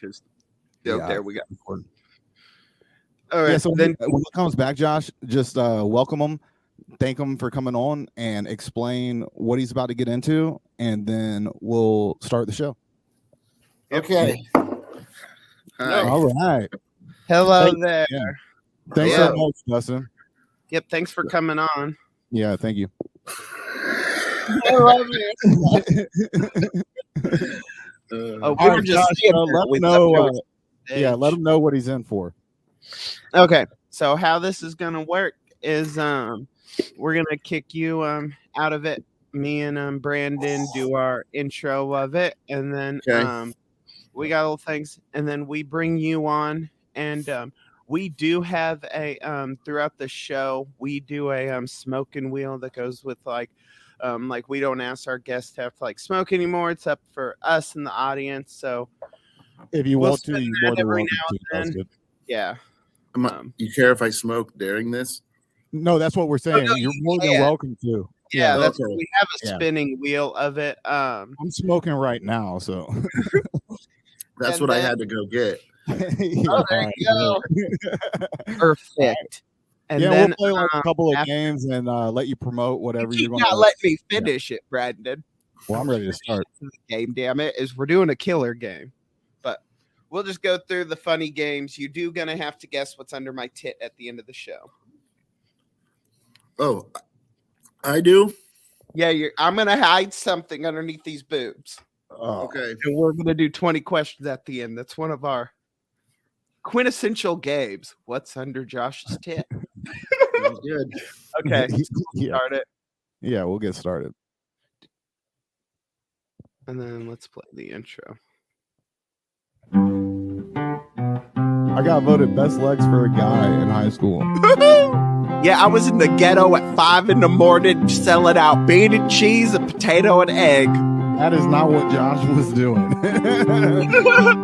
because Yeah, there we go. important. All right. Yeah, so then when it comes back, Josh, just welcome him, thank him for coming on, and explain what he's about to get into, and then we'll start the show. Okay. Hi. All right. Hello there. Yeah. Thanks Hello. so much, Dustin. Yep. Thanks for coming on. Yeah, thank you. I love you. We All were right, just Josh, saying let that. him We know. left Yeah, let him know what he's in for. Okay, so how this is gonna work is we're gonna kick you out of it. Me and Brandon do our intro of it, and then we got little things, and then we bring you on, and we do have a throughout the show we do a smoking wheel that goes with like we don't ask our guests to have to like smoke anymore. It's up for us and the audience. So if you want to, spin you're that more than every welcome now to. and That's then. good. Yeah. You care if I smoke during this? No, that's what we're saying. no, You're more than welcome to. Yeah, that's Okay. we have a spinning wheel of it. I'm smoking right now, so that's what I had to go get. Oh, there you go. Perfect. And yeah, then we'll play like a couple of games and let you promote whatever you're going to. Not let me finish it, Brandon. Well, I'm ready to start. The game, damn it, is we're doing a killer game, but we'll just go through the funny games. You do gonna have to guess what's under my tit at the end of the show. Oh, I do. Yeah, I'm gonna hide something underneath these boobs. Oh. Okay, and we're gonna do 20 questions at the end. That's one of our quintessential games. What's under Josh's tit? good. Okay, Yeah. start it. Yeah, we'll get started. And then let's play the intro. I got voted best legs for a guy in high school. Yeah, I was in the ghetto at 5 a.m. selling out bean and cheese, a potato and egg. That is not what Josh was doing.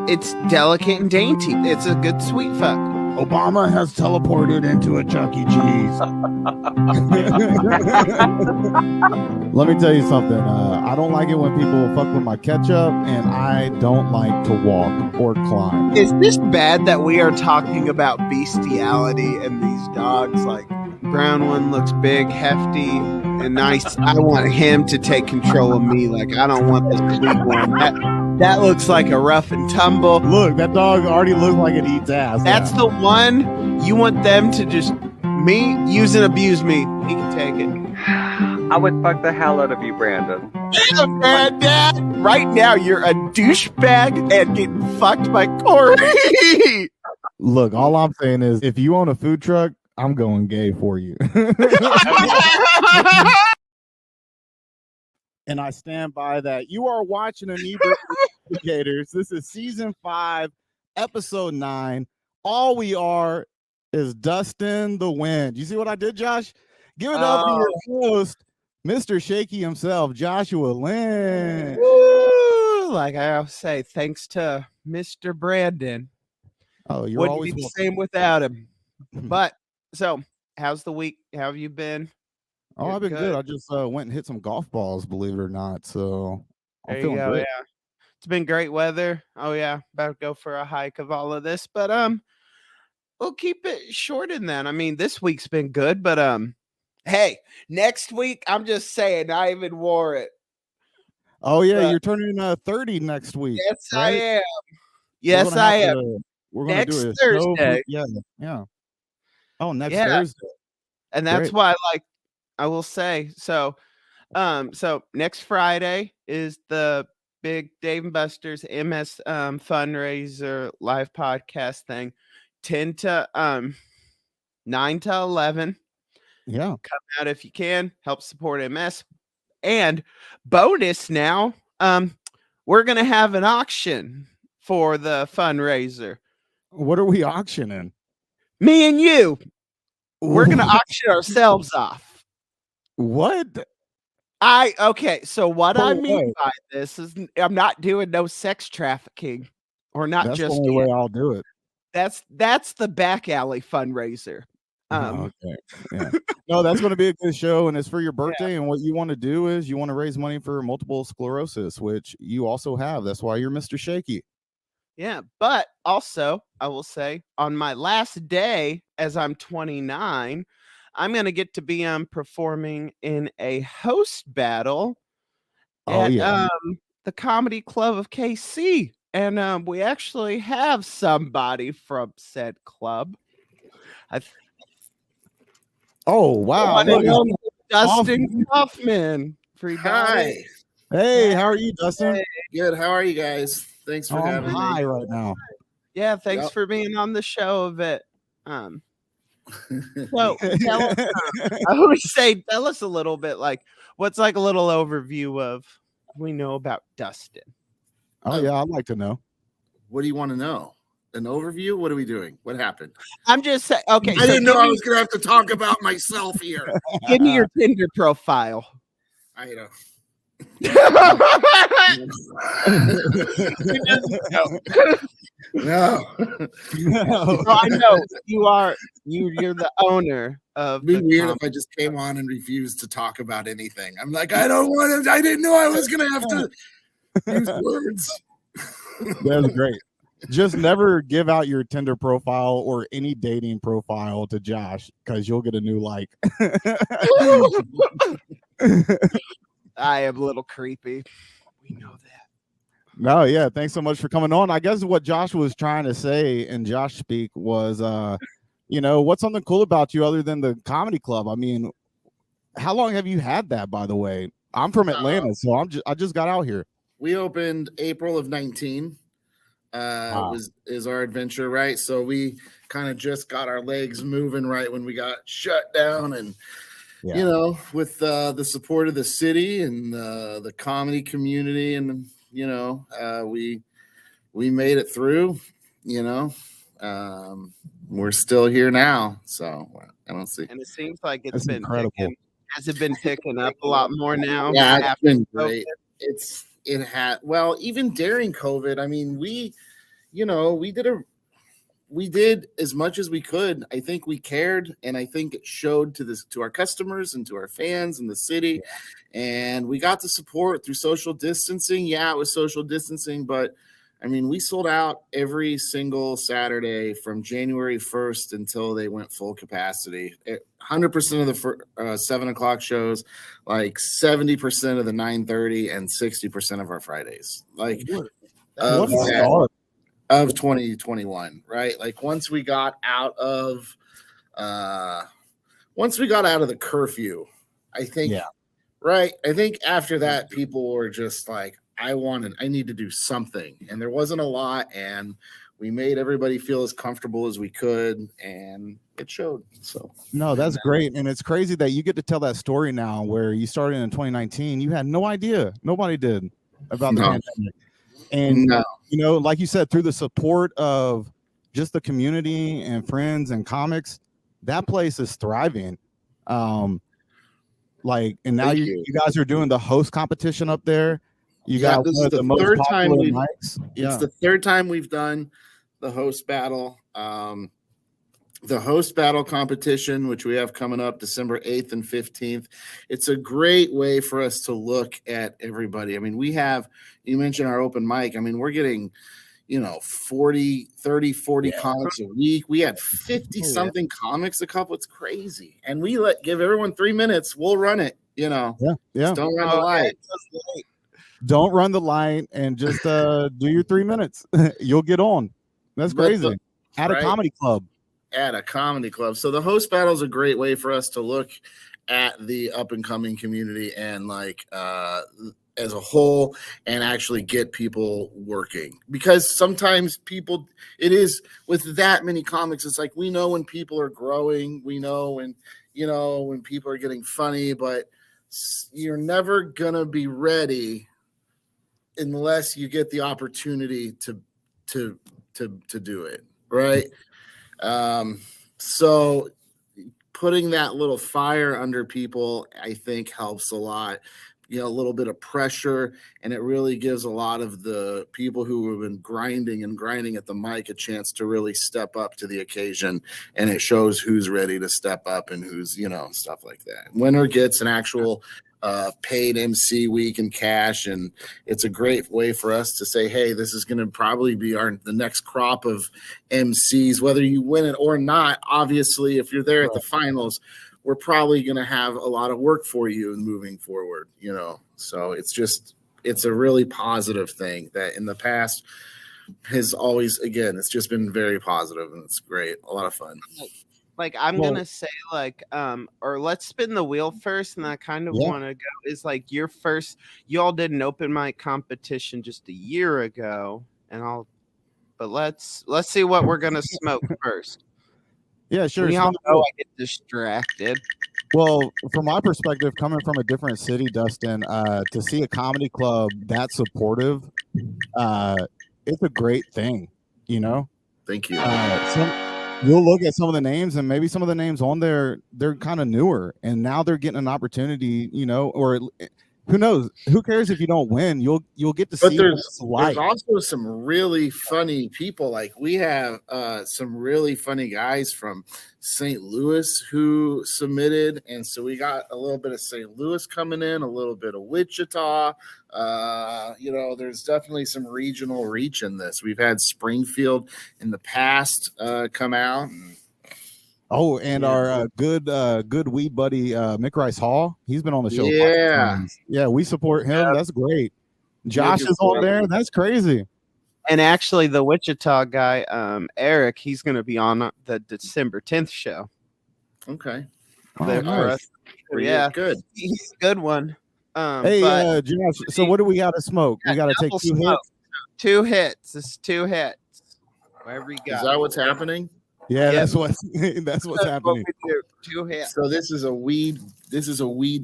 It's delicate and dainty. It's a good sweet fuck. Obama has teleported into a Chuck E. Cheese. Let me tell you something. I don't like it when people fuck with my ketchup, and I don't like to walk or climb. Is this bad that we are talking about bestiality and these dogs? Like, brown one looks big, hefty, and nice. I want him to take control of me. Like, I don't want this sweet one. That looks like a rough and tumble. Look, that dog already looks like it eats ass. That's the one you want them to just use and abuse me. He can take it. I would fuck the hell out of you, Brandon. Yeah, man, Dad. Right now, you're a douchebag and getting fucked by Corey. Look, all I'm saying is, if you own a food truck, I'm going gay for you. And I stand by that. You are watching Inebriated Instigators. This is season 5, episode 9. All we are is Dustin the Wind. You see what I did, Josh? Give it up to your host, Mr. Shaky himself, Joshua Lynn. Woo! Like I always say, thanks to Mr. Brandon. Oh, you're Wouldn't always be the same without him. But so, how's the week? How have you been? Oh, I've been good. I just went and hit some golf balls, believe it or not. So I'm feeling great. Yeah, it's been great weather. Oh yeah, about to go for a hike of all of this, but we'll keep it short in then. I mean, this week's been good, but hey, next week I'm just saying, I even wore it. Oh yeah, you're turning 30 next week. Yes, right? I am. Yes, I am. We're gonna next do it Thursday. Yeah. Oh, next Thursday. And that's why, like, I will say so. So next Friday is the big Dave & Buster's MS fundraiser live podcast thing, 9 to 11. Yeah, come out if you can, help support MS. And bonus now, we're gonna have an auction for the fundraiser. What are we auctioning? Me and you. We're gonna auction ourselves off. What? Okay, so what I mean by this is I'm not doing no sex trafficking, or not. That's just the only way I'll do it. That's the back alley fundraiser. Okay. Yeah. No, that's going to be a good show, and it's for your birthday. And what you want to do is you want to raise money for multiple sclerosis, which you also have. That's why you're Mr. Shaky. Yeah, but also I will say on my last day, as I'm 29, I'm gonna get to be performing in a host battle Oh at yeah. the Comedy Club of KC, and we actually have somebody from said club. I Oh wow. one Look, and it's only Dustin Kaufman. Kaufman. Everybody. Hi. Hey, how are you, Dustin? Hey. Good. How are you guys? Thanks for Oh, I'm having me. high right now. Yeah, thanks Yep. for being on the show of it. So tell us, I always say, tell us a little bit, like, what's like a little overview of we know about Dustin. Oh yeah, I'd like to know. What do you want to know? An overview? What are we doing? What happened? I'm just saying. Okay, I didn't know I was gonna have to talk about myself here. give me your Tinder profile. I know. No. No. Well, I know you're the owner of It'd be the weird if I just came on and refused to talk about anything. I'm like, I don't want to. I didn't know I was gonna have to use words. That's great. Just never give out your Tinder profile or any dating profile to Josh because you'll get a new like. I am a little creepy. We know that. No, yeah. Thanks so much for coming on. I guess what Josh was trying to say in Josh speak was, what's something cool about you other than the comedy club? I mean, how long have you had that, by the way? I'm from Atlanta, so I just got out here. We opened April of 19. Wow. Is our adventure, right? So we kind of just got our legs moving right when we got shut down, and with the support of the city and the comedy community, and we made it through. We're still here now, so I don't see. And it seems like That's incredible. Has it been picking up a lot more now? Yeah, it's been great. Well, even during COVID, I mean, we did as much as we could. I think we cared, and I think it showed to our customers and to our fans in the city. Yeah. And we got the support through social distancing. Yeah, it was social distancing, but I mean, we sold out every single Saturday from January 1st until they went full capacity. 100% of the 7 o'clock shows, like 70% of the 9:30, and 60% of our Fridays. Like of 2021, right? Like once we got out of the curfew, I think, right? I think after that, people were just like, I need to do something. And there wasn't a lot, and we made everybody feel as comfortable as we could, and it showed. So no, that's great. And it's crazy that you get to tell that story now where you started in 2019. You had no idea. Nobody did about the pandemic. And like you said, through the support of just the community and friends and comics, that place is thriving. And now you guys are doing the host competition up there. This is the third time It's the third time we've done the host battle. The host battle competition, which we have coming up December 8th and 15th. It's a great way for us to look at everybody. I mean, you mentioned our open mic. I mean, we're getting, 40 comics a week. We had 50 something comics a couple. It's crazy. And we give everyone 3 minutes. We'll run it, Just don't run the light. Don't run the light and just do your 3 minutes. You'll get on. That's crazy. At a comedy club. At a comedy club. So the host battle is a great way for us to look at the up and coming community and as a whole, and actually get people working, because sometimes it is with that many comics. It's like, we know when people are growing, we know when people are getting funny, but you're never gonna be ready unless you get the opportunity to do it, right? So putting that little fire under people, I think, helps a lot. A little bit of pressure, and it really gives a lot of the people who have been grinding at the mic a chance to really step up to the occasion, and it shows who's ready to step up and who's, stuff like that. Winner gets an actual paid MC week in cash, and it's a great way for us to say, hey, this is going to probably be the next crop of MCs, whether you win it or not. Obviously, if you're there at the finals, we're probably going to have a lot of work for you moving forward, so it's a really positive thing that in the past has always, again, it's just been very positive, and it's great, a lot of fun. Like I'm gonna say or let's spin the wheel first, and I kind of want to go is like you all did an open mic competition just a year ago, but let's see what we're gonna smoke first. Yeah, sure. Y'all know I get distracted. Well, from my perspective, coming from a different city, Dustin, to see a comedy club that supportive, it's a great thing, Thank you. You'll look at some of the names, and maybe some of the names on there, they're kind of newer, and now they're getting an opportunity, or who knows? Who cares if you don't win? You'll get to see. But there's also some really funny people. Like we have some really funny guys from St. Louis who submitted, and so we got a little bit of St. Louis coming in, a little bit of Wichita. There's definitely some regional reach in this. We've had Springfield in the past come out. And our good wee buddy Mick Rice Hall, he's been on the show. Yeah, we support him. Yep. That's great. Josh is on there. That's crazy. And actually, the Wichita guy, Eric, he's going to be on the December 10th show. Okay. Nice. Yeah, good. He's a good one. Josh, so what do we got to smoke? We got to take 2 hits. 2 hits. It's 2 hits. Wherever you got. Is that what's happening? Yeah, that's what's happening. 2 hits. So this is a weed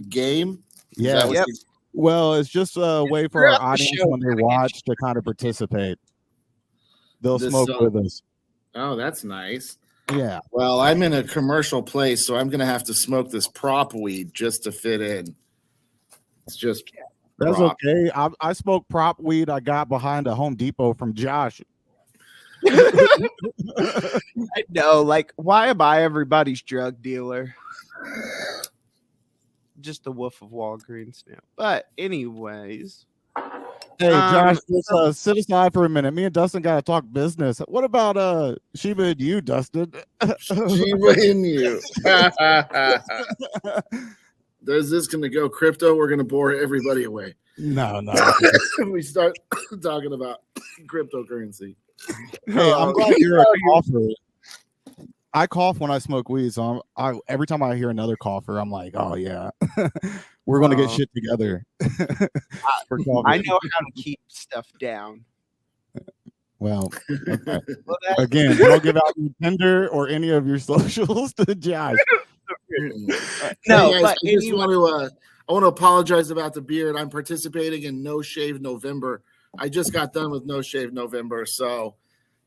game. Yeah. Yep. Well, it's just a way for our audience when they watch to kind of participate. They'll smoke with us. Oh, that's nice. Yeah. Well, I'm in a commercial place, so I'm going to have to smoke this prop weed just to fit in. It's just that's prop. Okay. I smoked prop weed I got behind a Home Depot from Josh. I know, like, why am I everybody's drug dealer? Just the wolf of Walgreens now. But anyways. Hey, Josh, let's sit aside for a minute. Me and Dustin got to talk business. What about Sheba and you, Dustin? Sheba and you. There's this going to go crypto. We're going to bore everybody away. No. We start talking about cryptocurrency. Hey, I'm glad you're a cougher. I cough when I smoke weed, so every time I hear another cougher, I'm like, oh yeah, we're gonna get shit together. I know how to keep stuff down. Well, okay. Again, don't give out your Tinder or any of your socials to Josh. No, hey guys, but I want to apologize about the beard. I'm participating in No Shave November. I just got done with No Shave November, so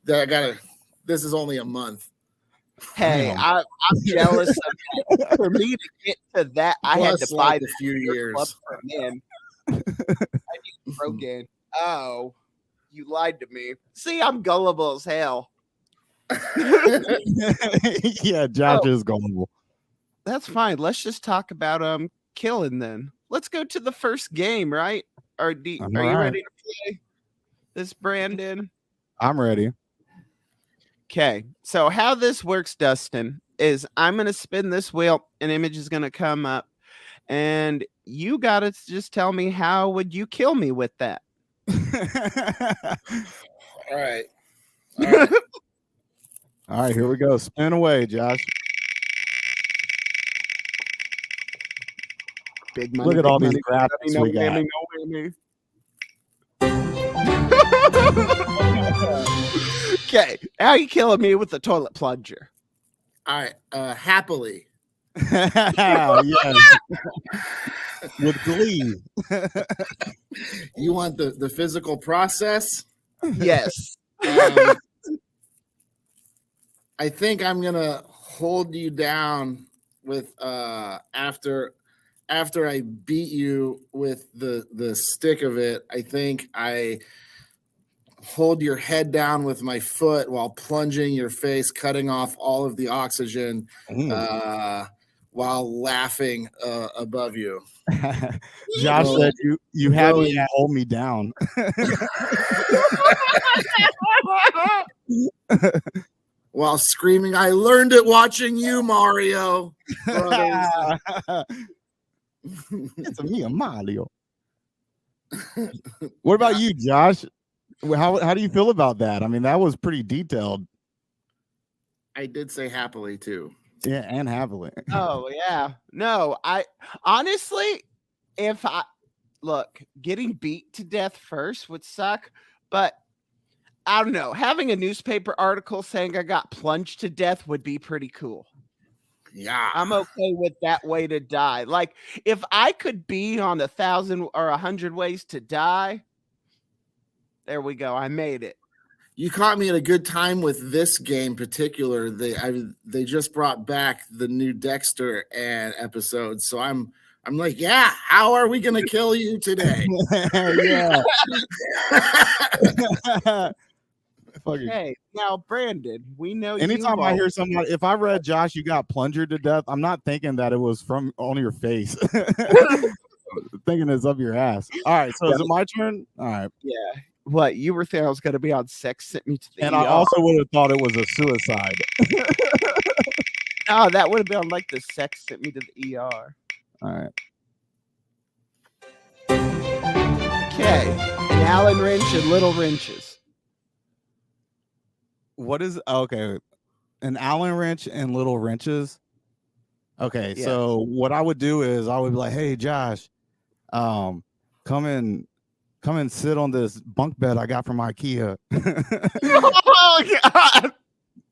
this is only a month. Hey, I'm jealous of that. For me to get to that, I had to buy a few years. For men. I need Rogaine. Oh, you lied to me. See, I'm gullible as hell. Yeah, Josh is gullible. That's fine. Let's just talk about killing then. Let's go to the first game, right? Are you ready to play this, Brandon? I'm ready. Okay, so how this works, Dustin, is I'm going to spin this wheel. An image is going to come up, and you got to just tell me how would you kill me with that. All right. All right, here we go. Spin away, Josh. Big money. Look at all these graphics we got. Okay, how are you killing me with the toilet plunger? All right, happily. Yes. With glee. You want the physical process? Yes. I think I'm gonna hold you down with after I beat you with the stick of it. I think I hold your head down with my foot while plunging your face, cutting off all of the oxygen, while laughing above you. Josh No. said you had No. me at hold me down. While screaming, I learned it watching you, Mario. Brothers. It's a me, a Mario. What about you, Josh? How do you feel about that? I mean, that was pretty detailed. I did say happily too. Yeah, and happily. Oh yeah. No, I honestly, if I look, getting beat to death first would suck, but I don't know. Having a newspaper article saying I got plunged to death would be pretty cool. Yeah. I'm okay with that way to die. Like if I could be on 1,000 or 100 ways to die, there we go. I made it. You caught me at a good time with this game particular. They just brought back the new Dexter and episode, so I'm like, yeah, how are we gonna kill you today? Yeah. Hey, now Brandon, we know Anytime I hear somebody, if I read Josh, you got plungered to death, I'm not thinking that it was from on your face. Thinking it's up your ass. All right, so is it my turn? All right. Yeah. What you were thinking I was gonna be on Sex Sent Me to the And ER. I also would have thought it was a suicide. Oh, that would have been like the Sex Sent Me to the ER. All right. Okay. An Allen wrench and little wrenches. What is okay? An Allen wrench and little wrenches. Okay, Yeah. so what I would do is I would be like, hey Josh, come and sit on this bunk bed I got from IKEA Oh God.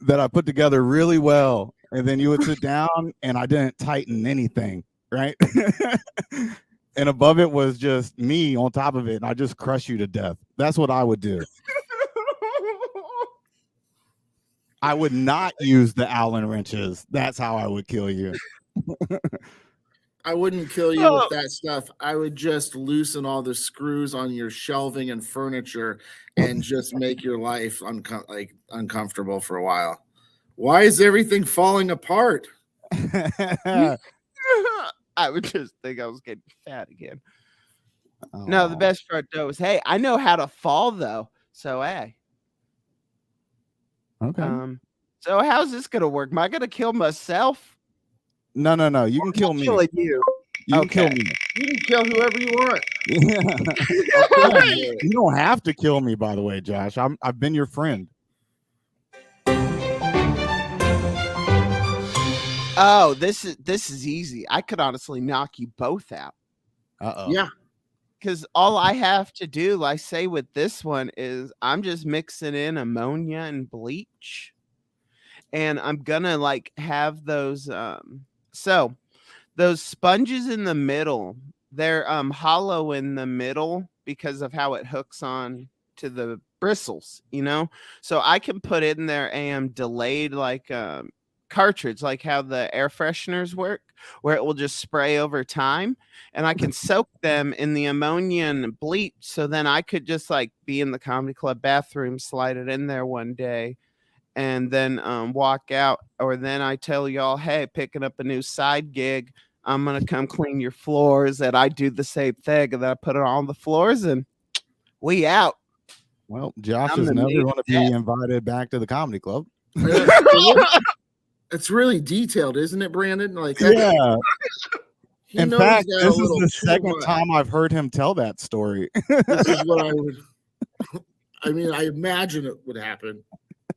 that I put together really well. And then you would sit down and I didn't tighten anything, right? And above it was just me on top of it, and I just crush you to death. That's what I would do. I would not use the Allen wrenches. That's how I would kill you. I wouldn't kill you with that stuff. I would just loosen all the screws on your shelving and furniture and just make your life uncomfortable for a while. Why is everything falling apart? I would just think I was getting fat again. No, the best part though is, hey, I know how to fall though. So hey. Okay. So how's this gonna work? Am I gonna kill myself? No. You can kill me. Killing you. You can kill me. You can kill whoever you want. You don't have to kill me, by the way, Josh. I've been your friend. Oh, this is easy. I could honestly knock you both out. Yeah. Because all I have to do, like say with this one, is I'm just mixing in ammonia and bleach. And I'm gonna like have those so those sponges in the middle, they're hollow in the middle because of how it hooks on to the bristles, you know? So I can put in there a delayed like cartridge, like how the air fresheners work, where it will just spray over time, and I can soak them in the ammonia and bleach. So then I could just like be in the comedy club bathroom, slide it in there one day, and then walk out. Or then I tell y'all, hey, picking up a new side gig, I'm gonna come clean your floors, and I do the same thing, and then I put it on the floors, and we out. Well, Josh I'm is the never main going to be invited back to the comedy club. It's really detailed, isn't it, Brandon? Like, Yeah. he In knows fact, that this a is little the too second much. time I've heard him tell that story. This is what I would. I mean, I imagine it would happen.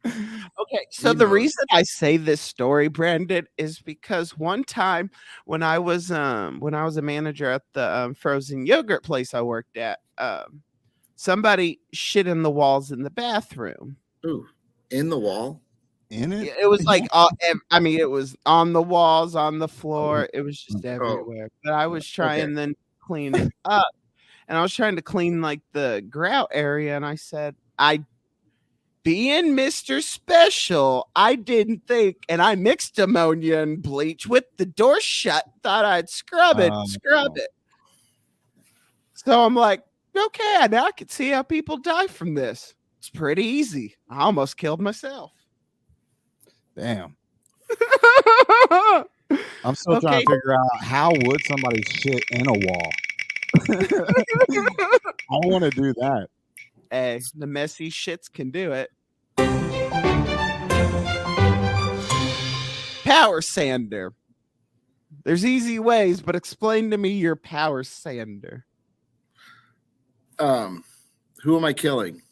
Okay, so He the knows. reason I say this story, Brandon, is because one time when I was a manager at the frozen yogurt place I worked at, somebody shit in the walls in the bathroom. Ooh, in the wall. In it? It was like I mean, it was on the walls, on the floor. It was just everywhere. But I was trying then to clean it up, and I was trying to clean like the grout area, and I said, being Mr. Special, I didn't think, and I mixed ammonia and bleach with the door shut, thought I'd scrub it. So I'm like, okay, now I can see how people die from this. It's pretty easy. I almost killed myself. Damn. I'm still trying to figure out how would somebody shit in a wall. I want to do that. Hey, the messy shits can do it. Power sander. There's easy ways, but explain to me your power sander. Who am I killing?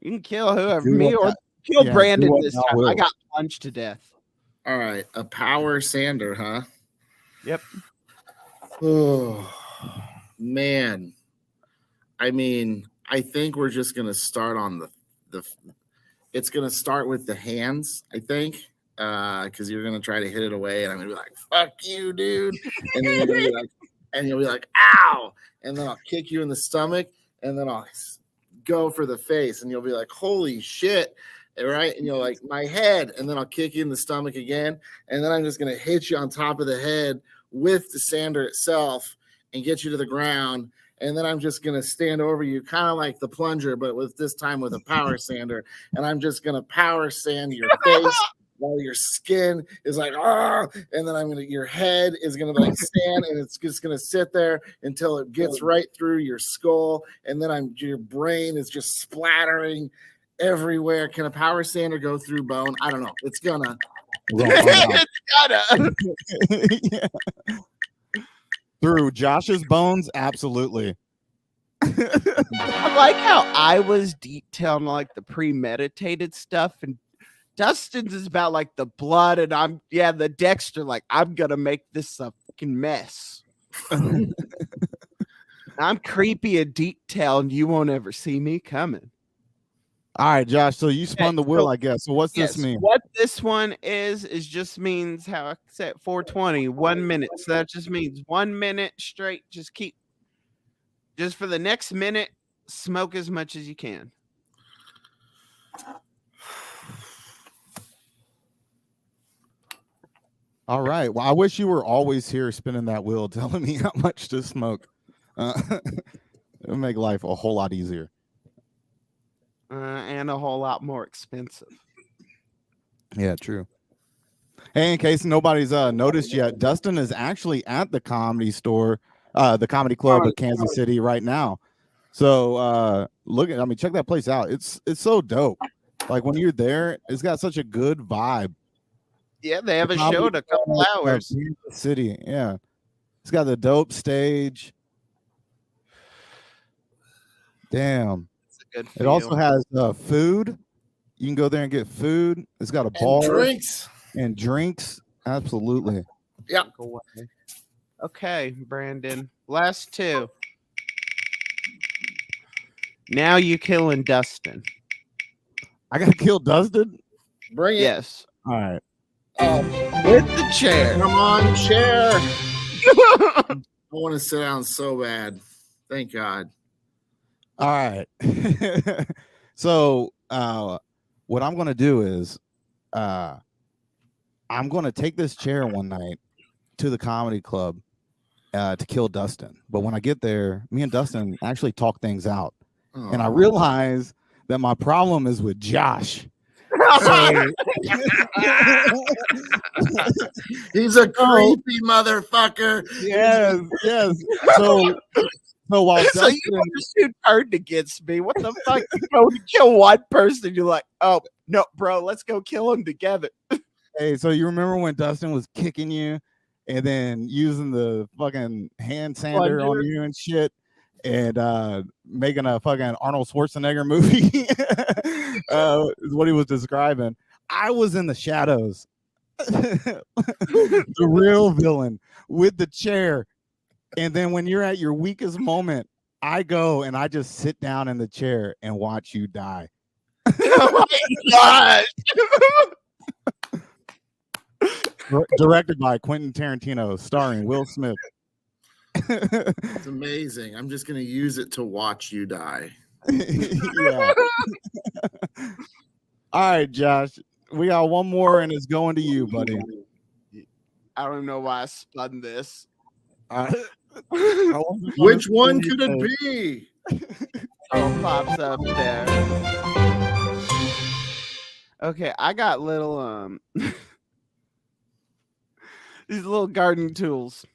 You can kill whoever, me or kill Brandon this time. I got punched to death. All right, a power sander, huh? Yep. Oh, man. I mean, I think we're just gonna start on the. It's gonna start with the hands, I think, because you're gonna try to hit it away, and I'm gonna be like, "Fuck you, dude," and then you'll be like, "Ow!" and then I'll kick you in the stomach, and then I'll go for the face, and you'll be like, "Holy shit!" Right? And you're like, "My head," and then I'll kick you in the stomach again, and then I'm just gonna hit you on top of the head with the sander itself and get you to the ground. And then I'm just going to stand over you, kind of like the plunger, but with this time with a power sander. And I'm just going to power sand your face while your skin is like, ah. And then your head is going to like stand, and it's just going to sit there until it gets right through your skull. And then your brain is just splattering everywhere. Can a power sander go through bone? I don't know. It's gonna. It's gotta. Yeah. Through Josh's bones, absolutely. I like how I was detailing like the premeditated stuff, and Dustin's is about like the blood, and the Dexter, like I'm gonna make this a fucking mess. I'm creepy and detailed, and you won't ever see me coming. All right, Josh. So you spun the wheel, I guess. So what's this mean? What this one is just means how I said 420, 1 minute. So that just means 1 minute straight. Just for the next minute, smoke as much as you can. All right. Well, I wish you were always here spinning that wheel, telling me how much to smoke. It would make life a whole lot easier. And a whole lot more expensive. Yeah, true. Hey, in case nobody's noticed yet, Dustin is actually at the Comedy Store, the Comedy Club of Kansas City right now. So check that place out. It's so dope. Like when you're there, it's got such a good vibe. Yeah, they have a show in a couple hours. Kansas City, yeah. It's got the dope stage. Damn. It also has food. You can go there and get food. It's got a bar and drinks. Absolutely. Yeah. Okay, Brandon. Last two. Now you killing Dustin. I gotta kill Dustin? Bring it. Yes. All right. With the chair. Come on, chair. I want to sit down so bad. Thank God. All right. So what I'm going to do is I'm going to take this chair one night to the comedy club to kill Dustin. But when I get there, me and Dustin actually talk things out. Oh. And I realize that my problem is with Josh. So, he's a creepy motherfucker. Yes. So while Dustin, you just turned against me. What the fuck? You go to kill one person, you're like, oh no, bro, let's go kill them together. Hey, so you remember when Dustin was kicking you and then using the fucking hand sander on you and shit, and making a fucking Arnold Schwarzenegger movie? Is what he was describing. I was in the shadows, the real villain with the chair. And then when you're at your weakest moment, I go and I just sit down in the chair and watch you die. Oh my God. Directed by Quentin Tarantino, starring Will Smith. It's amazing. I'm just going to use it to watch you die. Yeah. All right, Josh. We got one more and it's going to you, buddy. I don't know why I spun this. Which one could it be? Oh, pops up there. Okay, I got little These little garden tools.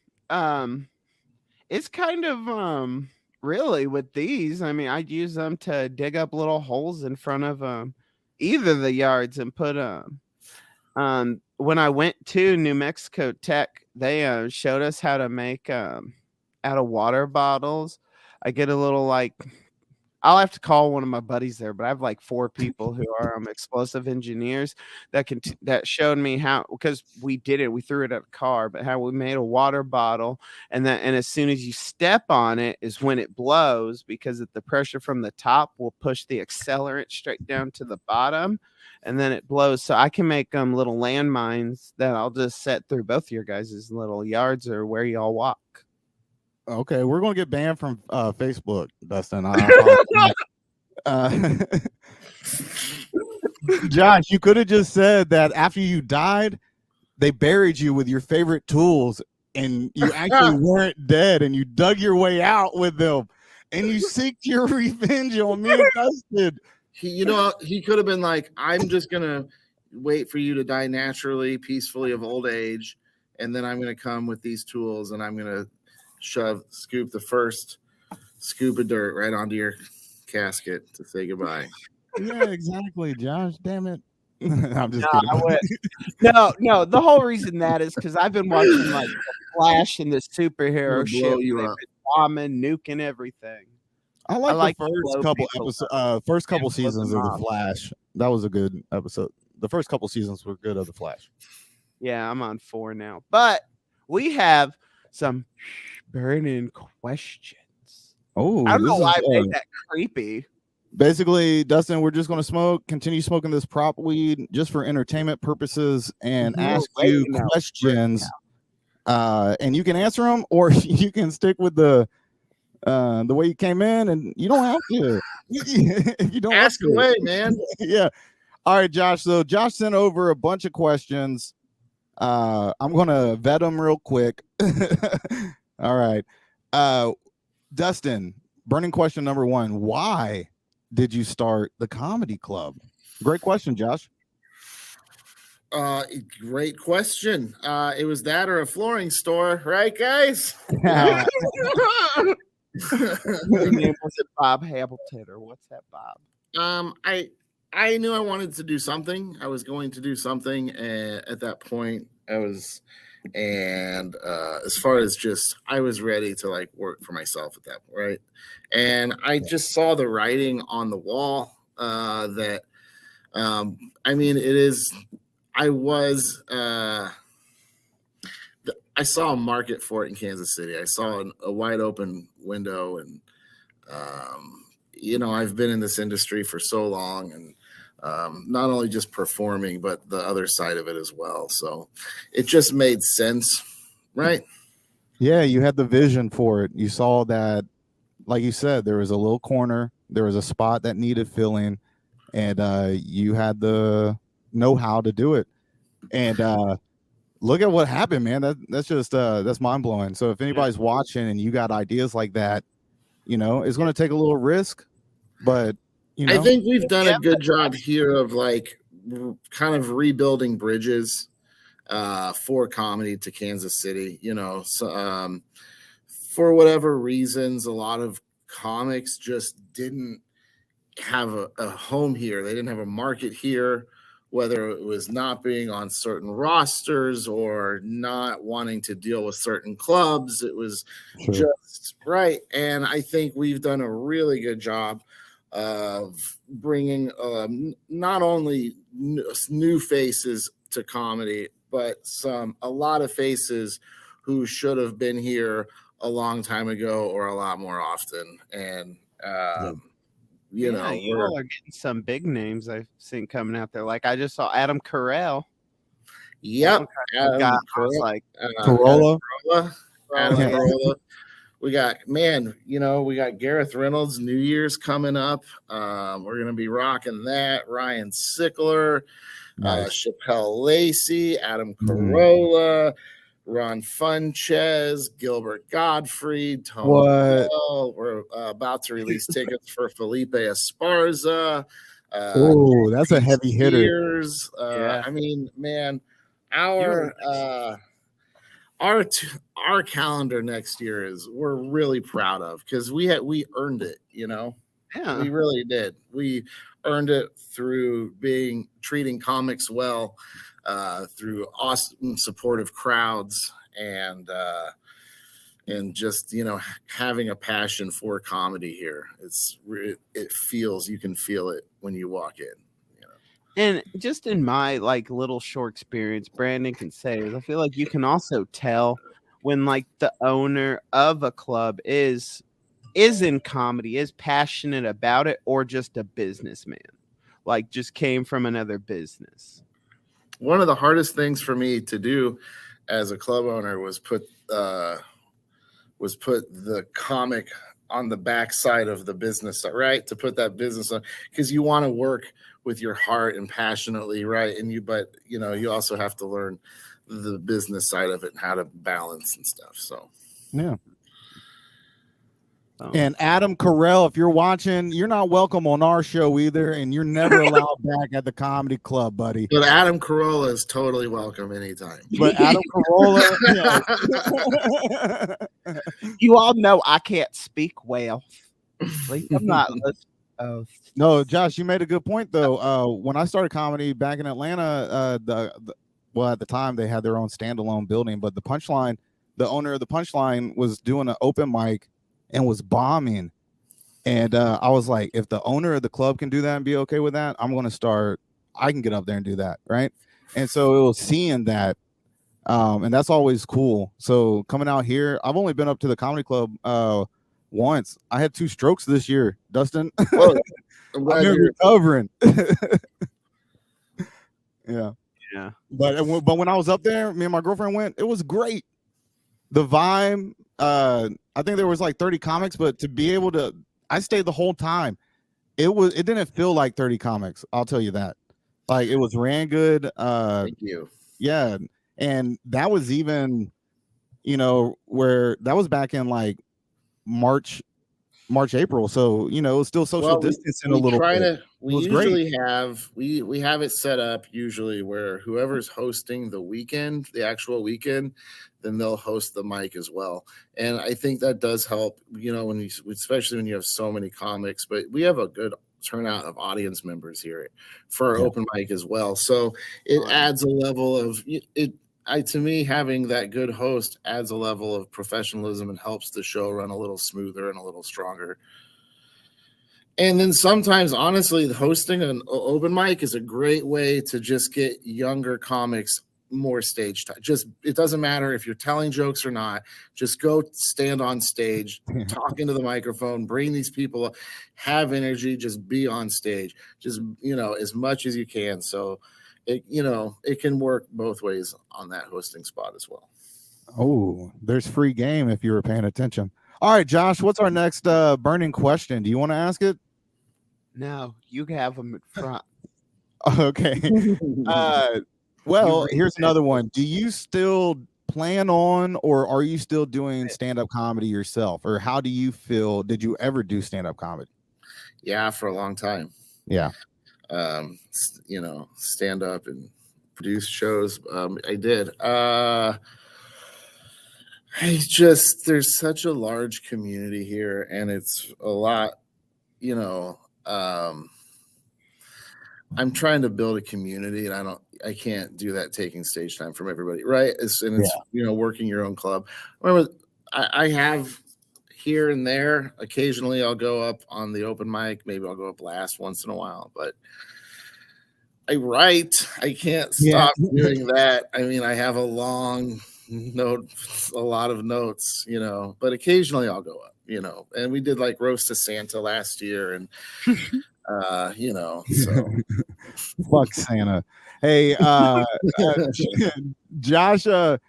It's kind of really with these. I mean, I'd use them to dig up little holes in front of either the yards and put when I went to New Mexico Tech, they showed us how to make out of water bottles. I get a little like I'll have to call one of my buddies there, but I have like 4 people who are explosive engineers that showed me how, because we did it, we threw it at a car, but how we made a water bottle, and as soon as you step on it is when it blows, because the pressure from the top will push the accelerant straight down to the bottom, and then it blows. So I can make little landmines that I'll just set through both your guys' little yards or where y'all walk. Okay, we're gonna get banned from Facebook, Dustin. Josh, you could have just said that after you died, they buried you with your favorite tools, and you actually weren't dead, and you dug your way out with them, and you seeked your revenge on me and Dustin. He could have been like, I'm just gonna wait for you to die naturally, peacefully of old age, and then I'm gonna come with these tools, and I'm gonna scoop the first scoop of dirt right onto your casket to say goodbye. Yeah, exactly, Josh. Damn it. I'm just kidding. No. The whole reason that is because I've been watching like the Flash and the superhero shit. Bombing, nuking everything. I like the first couple seasons of the Flash. That was a good episode. The first couple seasons were good of the Flash. Yeah, I'm on 4 now, but we have some burning questions. Oh, I don't know why I made that creepy. Basically, Dustin, we're just going to continue smoking this prop weed just for entertainment purposes and ask you questions. And you can answer them, or you can stick with the way you came in, and you don't have to. If you don't ask away, man. Yeah. All right, Josh. So Josh sent over a bunch of questions. I'm going to vet them real quick. All right. Dustin, burning question number 1. Why did you start the comedy club? Great question, Josh. Great question. It was that or a flooring store, right, guys? Your name was it Bob Hamilton, or what's that, Bob? I knew I wanted to do something. I was going to do something, and at that point, as far as just, I was ready to like work for myself at that point, right? And I just saw the writing on the wall that, I mean, it is. I saw a market for it in Kansas City. I saw a wide open window, and I've been in this industry for so long, and not only just performing, but the other side of it as well. So it just made sense, right? Yeah, you had the vision for it. You saw that, like you said, there was a little corner, there was a spot that needed filling, and you had the know-how to do it. And look at what happened, man. That's just that's mind-blowing. So if anybody's watching and you got ideas like that, it's going to take a little risk, but I think we've done a good job here of like kind of rebuilding bridges for comedy to Kansas City. So, for whatever reasons, a lot of comics just didn't have a home here. They didn't have a market here, whether it was not being on certain rosters or not wanting to deal with certain clubs. It was just right. And I think we've done a really good job of bringing not only new faces to comedy, but a lot of faces who should have been here a long time ago or a lot more often. And you all are getting some big names I've seen coming out there. Like I just saw Adam Carell. Yep, Adam Carolla. Adam Carolla. We got Gareth Reynolds, New Year's coming up. We're gonna be rocking that. Ryan Sickler, Chappelle Lacey, Adam Carolla, Ron Funches, Gilbert Gottfried, Tony Bell. We're about to release tickets for Felipe Esparza. Oh, that's a heavy hitter. I mean, man, our calendar next year is we're really proud of because we earned it, you know. Yeah. We really did. We earned it through treating comics well, through awesome supportive crowds, and just, you know, having a passion for comedy here. You can feel it when you walk in. And just in my like little short experience, Brandon can say is I feel like you can also tell when like the owner of a club is in comedy, is passionate about it, or just a businessman, like just came from another business. One of the hardest things for me to do as a club owner was put the comic on the backside of the business, right? To put that business on, because you want to work with your heart and passionately, right? But you also have to learn the business side of it and how to balance and stuff. So yeah. And Adam Carell, if you're watching, you're not welcome on our show either, and you're never allowed back at the comedy club, buddy. But Adam Carolla is totally welcome anytime. But Adam Carolla, you all know I can't speak well. Like, I'm not. No, Josh, you made a good point though. When I started comedy back in Atlanta, at the time they had their own standalone building, but the owner of the Punchline was doing an open mic and was bombing. And I was like, if the owner of the club can do that and be okay with that, I can get up there and do that, right? And so it was seeing that, and that's always cool. So coming out here, I've only been up to the comedy club once. I had 2 strokes this year, Dustin. Well, I'm glad you're recovering. Yeah. But when I was up there, me and my girlfriend went. It was great. The vibe. I think there was like 30 comics, but to be able to, I stayed the whole time. It didn't feel like 30 comics. I'll tell you that. Like, it was ran good. Thank you. Yeah, and that was even, where that was back in like March, April. So it was still social distancing a little bit. We usually have it set up usually where whoever's hosting the actual weekend, then they'll host the mic as well. And I think that does help, especially when you have so many comics. But we have a good turnout of audience members here for our open mic as well. So it adds a level of it. To me, having that good host adds a level of professionalism and helps the show run a little smoother and a little stronger. And then sometimes, honestly, hosting an open mic is a great way to just get younger comics more stage time. It doesn't matter if you're telling jokes or not. Just go stand on stage, talk into the microphone, bring these people up, have energy, just be on stage, just, as much as you can. So it can work both ways on that hosting spot as well. Oh, there's free game if you were paying attention. All right, Josh, what's our next burning question? Do you want to ask it? No, you have them in front. Okay. Well, here's another one. Do you still plan on, or are you still doing stand-up comedy yourself? Or how do you feel? Did you ever do stand-up comedy? Yeah, for a long time. Yeah. Stand up and produce shows. I did. There's such a large community here, and it's a lot, I'm trying to build a community, and I can't do that taking stage time from everybody, right? It's working your own club. Remember, I have here and there, occasionally I'll go up on the open mic, maybe I'll go up last once in a while, but I write. I can't stop doing that. I mean, I have a long note, a lot of notes, but occasionally I'll go up, and we did like Roast to Santa last year, and so fuck Santa. Hey, Josh, I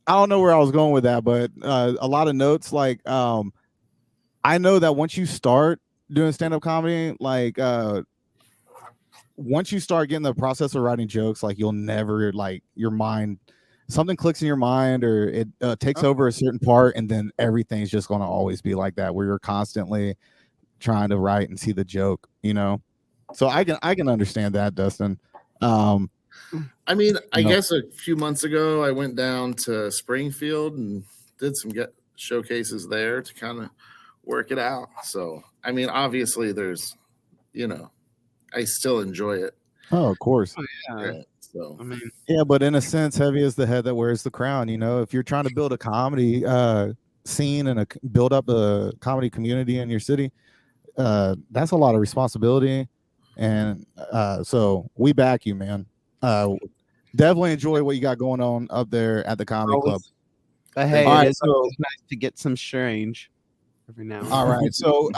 don't know where I was going with that, but a lot of notes. Like, I know that once you start doing stand-up comedy, like, once you start getting the process of writing jokes, like, you'll never, like, your mind, something clicks in your mind, or it takes over a certain part, and then everything's just going to always be like that, where you're constantly trying to write and see the joke, So I can understand that, Dustin. I mean, I No. guess a few months ago, I went down to Springfield and did some showcases there to kind of work it out. So, I mean, obviously, there's, I still enjoy it. Oh, of course. Yeah. So, I mean, Yeah, but in a sense, heavy is the head that wears the crown. If you're trying to build a comedy scene and build up a comedy community in your city, that's a lot of responsibility. And so we back you, man. Definitely enjoy what you got going on up there at the comedy club. But hey, All it right, is always nice to get some strange every now and then. All right. So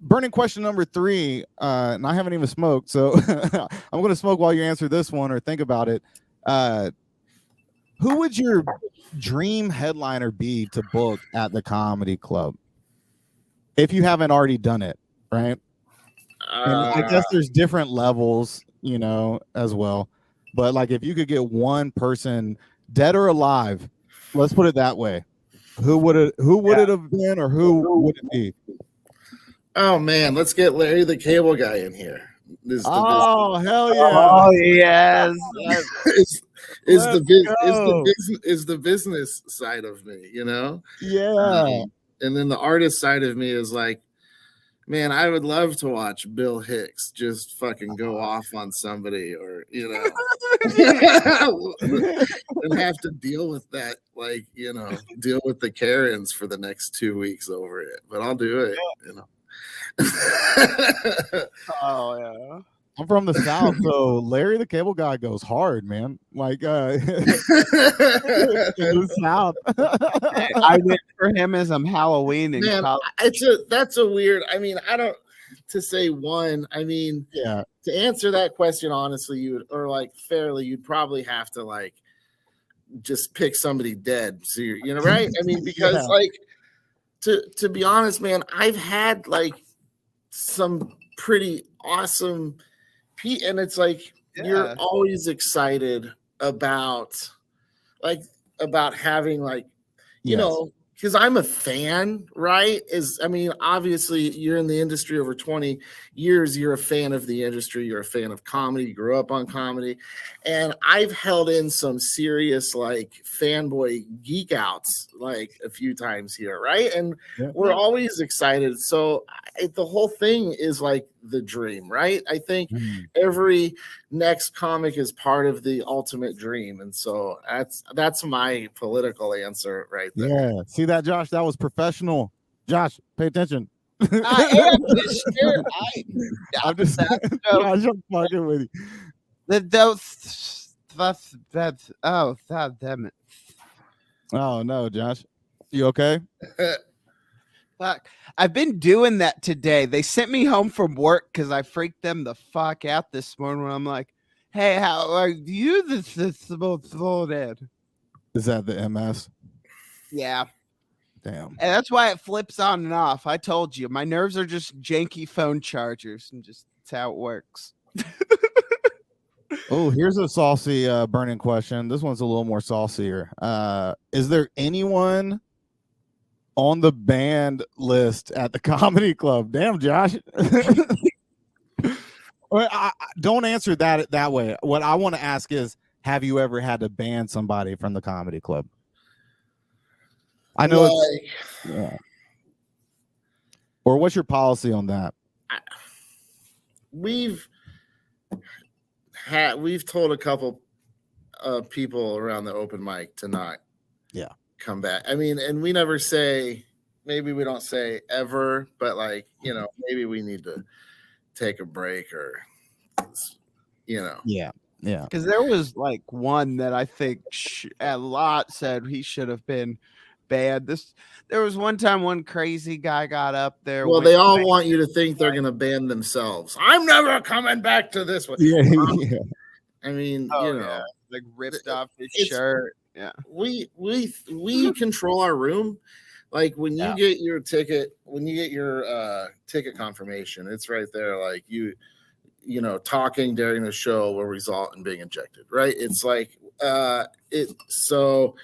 burning question number 3, and I haven't even smoked, so I'm going to smoke while you answer this one or think about it. Who would your dream headliner be to book at the comedy club if you haven't already done it, right? And I guess there's different levels, as well. But like if you could get one person, dead or alive, let's put it that way. Who would it have been, or who would it be? Oh man, let's get Larry the Cable Guy in here. Hell yeah! Oh yes, is the business side of me, Yeah. And then the artist side of me is like, man, I would love to watch Bill Hicks just fucking go off on somebody, or and have to deal with that, like, deal with the Karens for the next 2 weeks over it. But I'll do it, Oh yeah. I'm from the South, so Larry the Cable Guy goes hard, man. Like in the South. I went for him as Halloween in college. That's a weird. I mean, I don't to say one. I mean, yeah. To answer that question honestly, fairly, you'd probably have to like just pick somebody dead. So right? I mean, because to be honest, man, I've had like some pretty awesome. And it's like you're always excited about having like because I'm a fan, right? Obviously you're in the industry over 20 years, you're a fan of the industry, you're a fan of comedy, you grew up on comedy, and I've held in some serious like fanboy geek outs like a few times here, right? And we're always excited. So the whole thing is like the dream, right? I think every next comic is part of the ultimate dream, and so that's my political answer right there. Yeah, see that, Josh? That was professional. Josh, pay attention. I am just scared. I'm just Josh, I'm fucking with you. God damn it. Oh no, Josh, you okay? Fuck. I've been doing that today. They sent me home from work because I freaked them the fuck out this morning when I'm like, hey, how are you this loaded? Is that the MS? Yeah. Damn. And that's why it flips on and off. I told you. My nerves are just janky phone chargers, and just that's how it works. Oh, here's a saucy burning question. This one's a little more saucier. Is there anyone on the band list at the comedy club? Damn, Josh. Don't answer that way. What I want to ask is, have you ever had to ban somebody from the comedy club? I know or what's your policy on that? We've told a couple of people around the open mic to not come back. I mean, and we never say, maybe we don't say ever, but like, maybe we need to take a break or, Yeah. Because there was like one that I think a lot said he should have been banned. There was one time one crazy guy got up there. Well, they all want you to think they're going to ban themselves. I'm never coming back to this one. Yeah. I mean, like ripped off his shirt. Yeah. We control our room. Like when you get your ticket, ticket confirmation, it's right there. Like talking during the show will result in being ejected, right? It's like so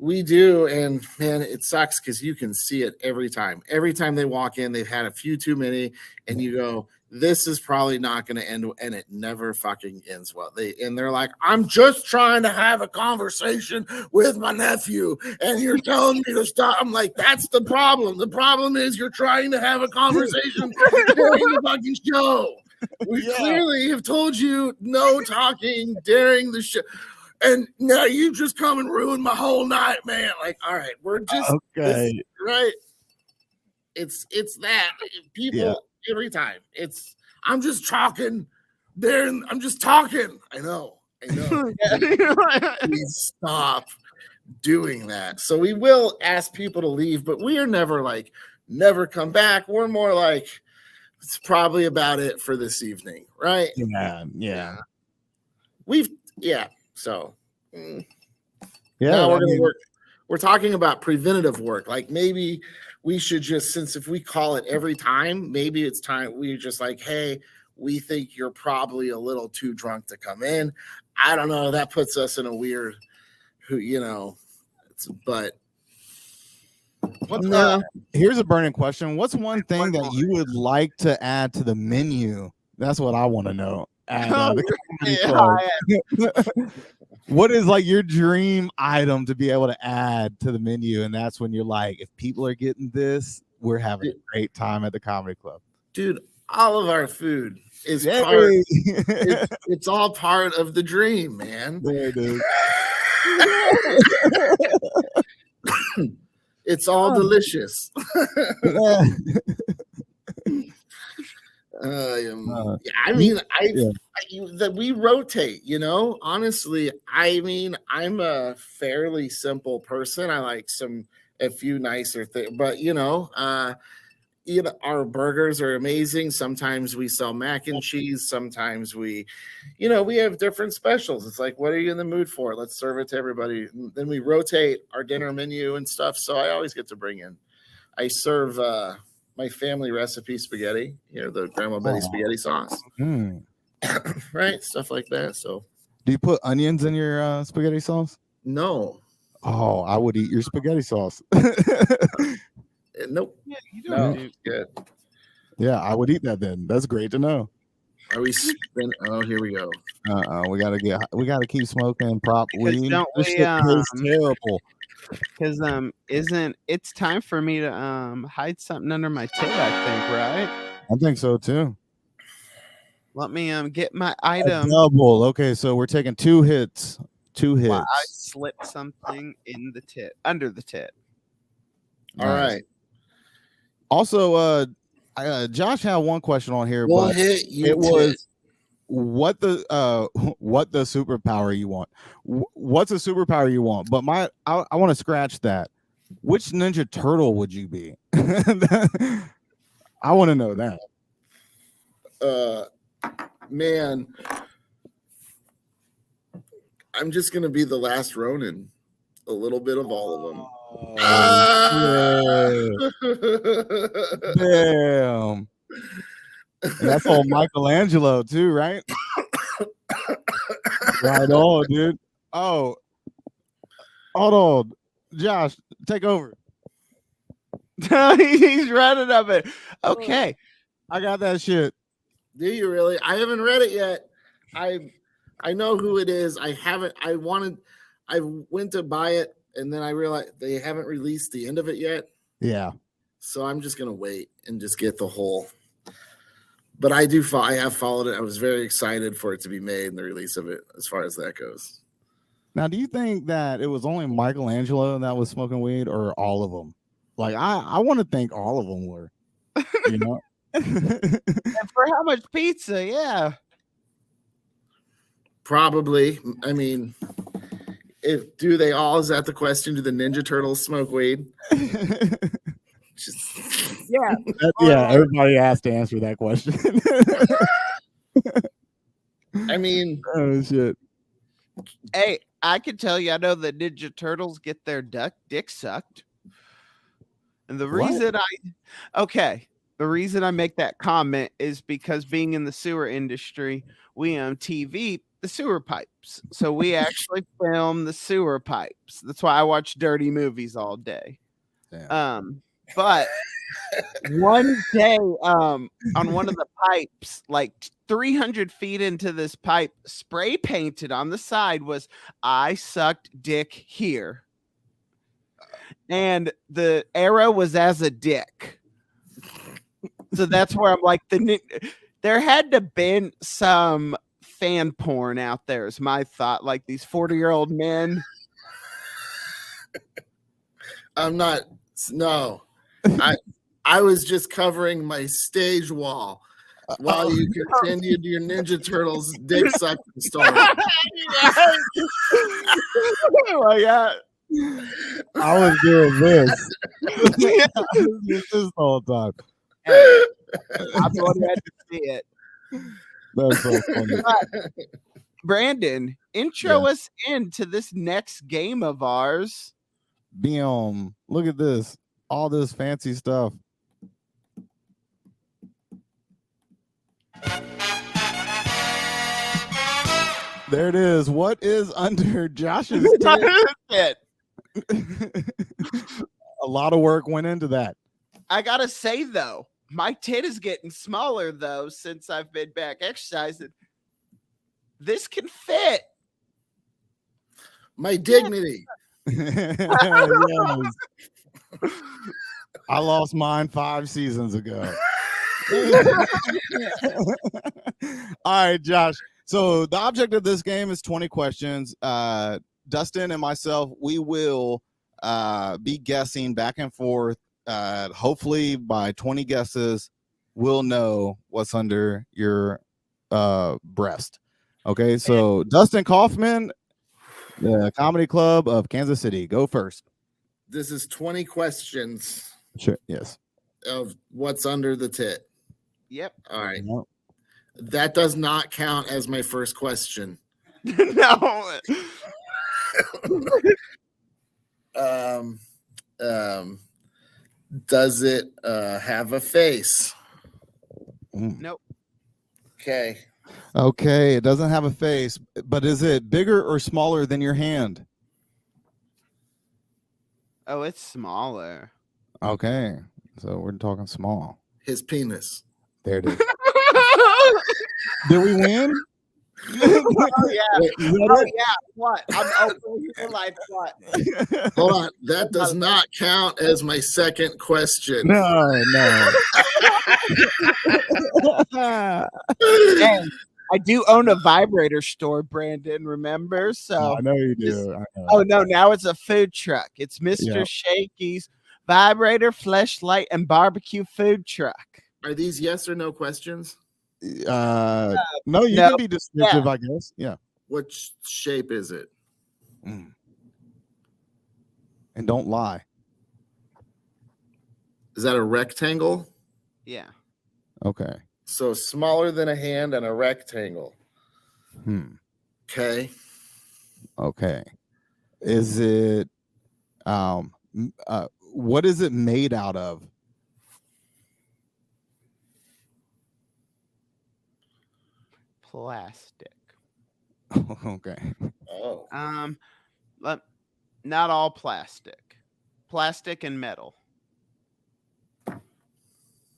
we do, and man, it sucks because you can see it every time. Every time they walk in, they've had a few too many, and you go, this is probably not going to end, and it never fucking ends well. They're like, I'm just trying to have a conversation with my nephew, and you're telling me to stop. I'm like, that's the problem. The problem is you're trying to have a conversation during the fucking show. We clearly have told you no talking during the show, and now you just come and ruin my whole night, man. Like, all right, we're just okay, right. It's that people every time. I'm just talking. I'm just talking. I know. Please stop doing that. So we will ask people to leave, but we are never come back. We're more like, it's probably about it for this evening, right? Yeah. So yeah, now we're gonna work. We're talking about preventative work. Like maybe we should just, since if we call it every time, maybe it's time we're just like, hey, we think you're probably a little too drunk to come in. I don't know. That puts us in a weird, but. Here's a burning question. What's one thing that you would like to add to the menu? That's what I want to know. What is like your dream item to be able to add to the menu? And that's when you're like, if people are getting this, we're having a great time at the comedy club. Dude, all of our food is it's all part of the dream, man. There it is. It's all delicious. That we rotate, honestly. I mean, I'm a fairly simple person. I like a few nicer things, but our burgers are amazing. Sometimes we sell mac and cheese. Sometimes we have different specials. It's like, what are you in the mood for? Let's serve it to everybody. And then we rotate our dinner menu and stuff. So I always get to bring in. I serve my family recipe spaghetti, the Grandma Betty spaghetti sauce, right? Stuff like that. So, do you put onions in your spaghetti sauce? No. Oh, I would eat your spaghetti sauce. Nope. Yeah, you don't do good. Yeah, I would eat that then. That's great to know. Are we spinning? Oh, here we go. We gotta keep smoking prop weed. This shit tastes terrible. Because it's time for me to hide something under my tit, I think, right? I think so too. Let me get my item. Double. Okay, so we're taking 2 hits. 2 hits. Well, I slipped something in the tit, under the tit. All right. Also, Josh had one question on here, but it was what the superpower you want. What's a superpower you want? But I want to scratch that. Which Ninja Turtle would you be? I want to know that. Man, I'm just gonna be the last Ronin. A little bit of all of them. Damn. And that's all Michelangelo too, right? Right on, dude. Oh, hold on. Josh, take over. He's running up it. Okay. I got that shit. Do you really? I haven't read it yet. I know who it is. I went to buy it, and then I realized they haven't released the end of it yet. Yeah. So I'm just gonna wait and just get the whole. But I have followed it. I was very excited for it to be made and the release of it, as far as that goes. Now, do you think that it was only Michelangelo that was smoking weed, or all of them? Like, I want to think all of them were. And for how much pizza? Yeah. Probably. I mean, is that the question? Do the Ninja Turtles smoke weed? Yeah. Everybody has to answer that question. I mean, oh shit. Hey, I can tell you, I know the Ninja Turtles get their dick sucked. And the reason the reason I make that comment is because being in the sewer industry, we TV the sewer pipes. So we actually film the sewer pipes. That's why I watch dirty movies all day. Damn. But one day, on one of the pipes, like 300 feet into this pipe, spray painted on the side was "I sucked dick here," and the arrow was as a dick. So that's where I'm like, there had to been some fan porn out there, is my thought. Like these 40-year-old men. I'm not. No, I was just covering my stage wall while you continued your Ninja Turtles dick sucking story. Oh yeah. I was doing this. I was doing this the whole time. Hey, I'm the one who had to see it. That's so funny. Brandon, intro us into this next game of ours. Look at this. All this fancy stuff. There it is. What is under Josh's tit? A lot of work went into that. I gotta say though, my tit is getting smaller though since I've been back exercising. This can fit. My dignity. Yes. I lost mine 5 seasons ago. All right, Josh. So the object of this game is 20 questions. Dustin and myself, we will be guessing back and forth. Hopefully by 20 guesses, we'll know what's under your breast. Okay, so Dustin Kaufman, the Comedy Club of Kansas City. Go first. This is 20 questions. Sure. Yes. Of what's under the tit. Yep. All right. Nope. That does not count as my first question. No. Does it have a face? Nope. Okay. Okay, it doesn't have a face, but is it bigger or smaller than your hand? Oh, it's smaller. Okay, so we're talking small. His penis. There it is. Did we win? Oh yeah. What? I'm open here like what? Hold on. That does not count as my second question. No. And I do own a vibrator store, Brandon, remember? So I know you do. I know. Oh no, now it's a food truck. It's Mr. Shakey's vibrator, fleshlight, and barbecue food truck. Are these yes or no questions? No, you can be descriptive, I guess. Yeah. What shape is it? And don't lie. Is that a rectangle? Yeah. Okay. So smaller than a hand and a rectangle. Okay. Okay. Is it what is it made out of? Plastic. Okay. Oh. But not all plastic. Plastic and metal.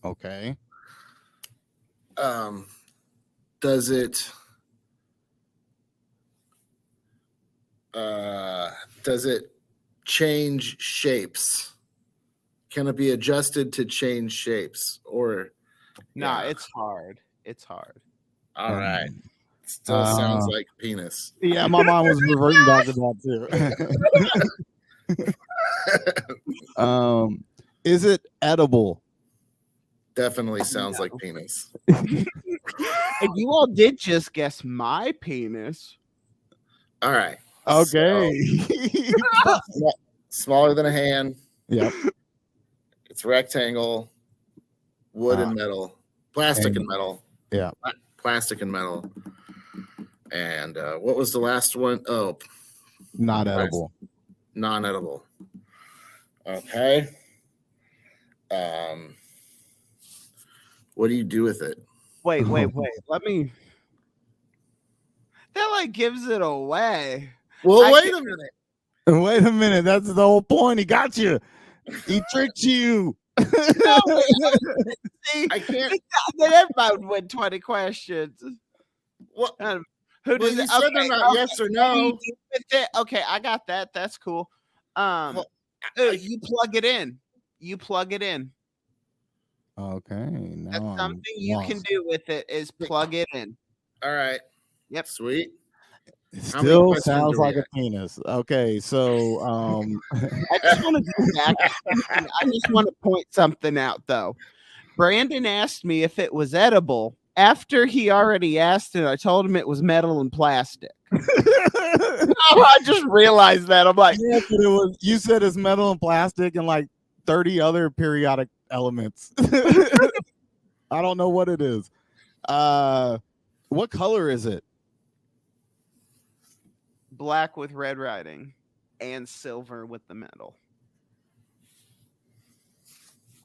Okay. Does it change shapes? Can it be adjusted to change shapes? Or no, it's hard. It's hard. All right. Still sounds like penis. Yeah, my mom was reverting back to that too. Is it edible? Definitely sounds like penis. And you all did just guess my penis. All right. Okay. So, smaller than a hand. Yep. It's rectangle, wood and metal, plastic and metal. Yeah. Plastic and metal. And what was the last one? Oh, not edible. Non-edible. Okay. What do you do with it? Wait. Let me. That like gives it away. Well, wait a minute. Wait a minute. That's the whole point. He got you. He tricked you. No, see, I can't. then everybody would win 20 questions. What? Who Well, does you it? said they're not yes or no. Okay, I got that. That's cool. Well, You plug it in. You plug it in. Okay, now That's I'm something you can lost. do with it is plug it in. all right. Yep. Sweet. It How many still questions sounds are we like a at? penis. Okay, so I just want to go back. I just want to point something out though. Brandon asked me if it was edible after he already asked it. I told him it was metal and plastic. I just realized that. I'm like, yeah, but it was, you said it's metal and plastic and like 30 other periodic elements. I don't know what it is. What color is it? black with red writing and silver with the metal.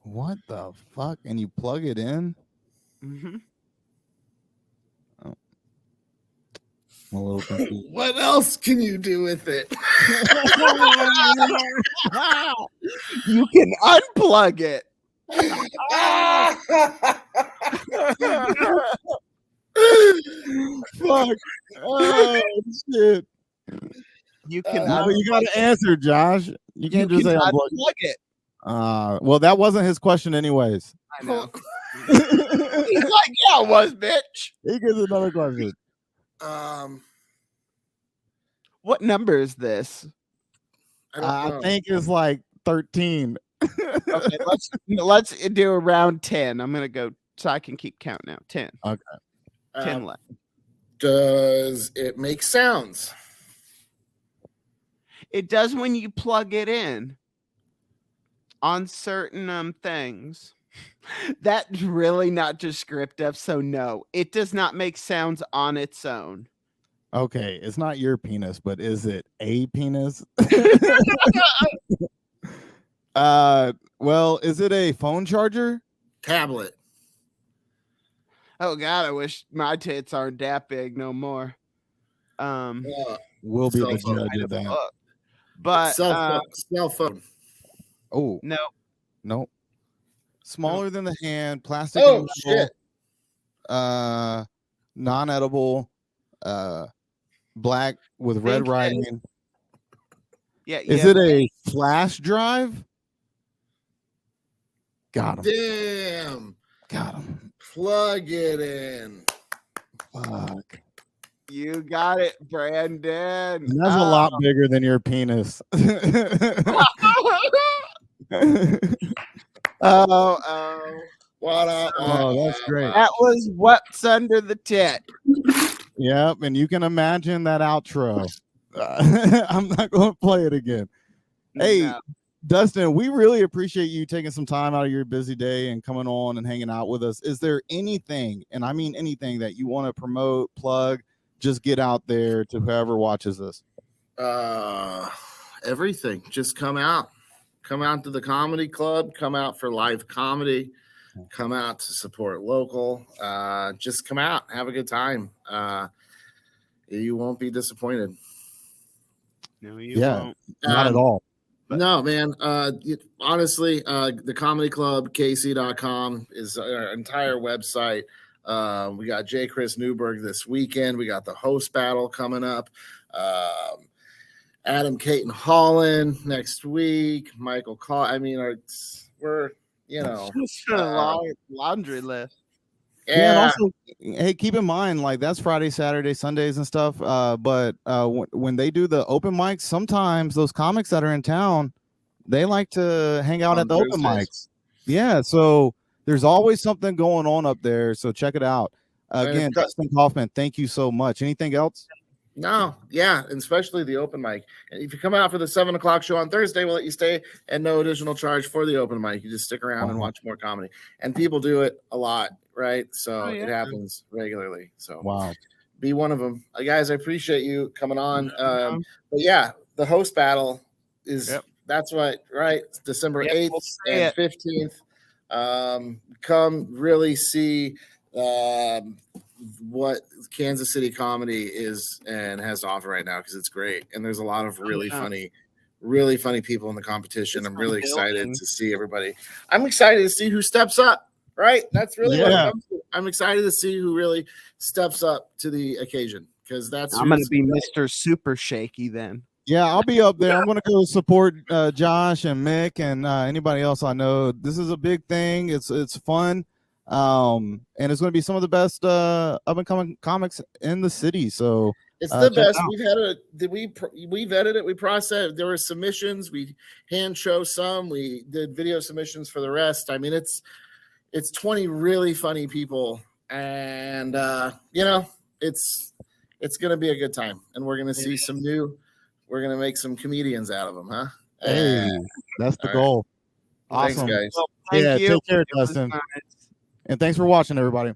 What the fuck? And you plug it in? Mm-hmm. Oh. I'm a little confused. What else can you do with it? You can unplug it. Fuck. Oh shit. You can No, you gotta answer, Josh. You can't just say unplug. unplug it. Well, that wasn't his question, anyways. I know. He's like, yeah, it was, bitch. He gets another question. What number is this? I don't know. I think it's like 13. Okay, let's do around 10. I'm gonna go so I can keep count now. 10. Okay. 10 left. Does it make sounds? It does when you plug it in on certain things. That's really not descriptive, so no, it does not make sounds on its own. Okay, it's not your penis, but is it a penis? Well, is it a phone charger? Tablet. Oh God, I wish my tits aren't that big no more. We'll be the Cell phone. judge of that. Fuck. But Cell phone. Oh no, no, smaller than the hand, plastic. Oh and shit. metal, non-edible, black with red Think it writing. yeah, Is yeah. it a flash drive? Got him. Damn. Got him. Plug it in. Fuck. You got it, Brandon. And that's a lot bigger than your penis. Oh, What up? Oh, that's great. that was what's under the tit. Yep, and you can imagine that outro. I'm not going to play it again. Hey, No. Dustin, we really appreciate you taking some time out of your busy day and coming on and hanging out with us. Is there anything, and I mean anything, that you want to promote, plug, just get out there to whoever watches this? Everything. Just come out. Come out to the comedy club. Come out for live comedy. Come out to support local. Just come out. Have a good time. You won't be disappointed. No, you Yeah. won't. Not at all. No, man. Honestly, the comedy club, kc.com is our entire website. We got J. Chris Newberg this weekend. We got the host battle coming up. Adam Caton Holland next week. Michael Call. I mean, we're, you know, It's a long laundry list. Yeah, and also, hey, keep in mind, like, that's Friday, Saturday, Sundays and stuff. But when they do the open mics, sometimes those comics that are in town, they like to hang out On at the open Thursdays. mics. Yeah, so there's always something going on up there. So check it out. Again, Dustin Kaufman, thank you so much. Anything else? No, yeah, and especially the open mic. And if you come out for the 7:00 show on Thursday, we'll let you stay and no additional charge for the open mic. You just stick around and watch more comedy. And people do it a lot, right? So it happens regularly. So Wow. Be one of them. Guys, I appreciate you coming on. But yeah, the host battle is that's what, right? It's December 8th and 15th. Come really see what Kansas City comedy is and has to offer right now, because it's great, and there's a lot of really funny really funny people in the competition. It's I'm really excited building. to see everybody. I'm excited to see who steps up, right? That's really what it comes to. I'm excited to see who really steps up to the occasion, because I'm going to be Mr. Super Shaky then. Yeah, I'll be up there. I'm going to go support Josh and Mick and anybody else I know. This is a big thing. It's fun. And it's going to be some of the best up and coming comics in the city. So it's the best. We've had we vetted it. We processed. There were submissions. We hand show some. We did video submissions for the rest. I mean, it's 20 really funny people, and it's going to be a good time, and we're going to see some new. We're going to make some comedians out of them, huh? Hey, that's the goal. Right. Awesome. Thanks, guys. Well, thank you. Take care, Dustin. Nice. And thanks for watching, everybody.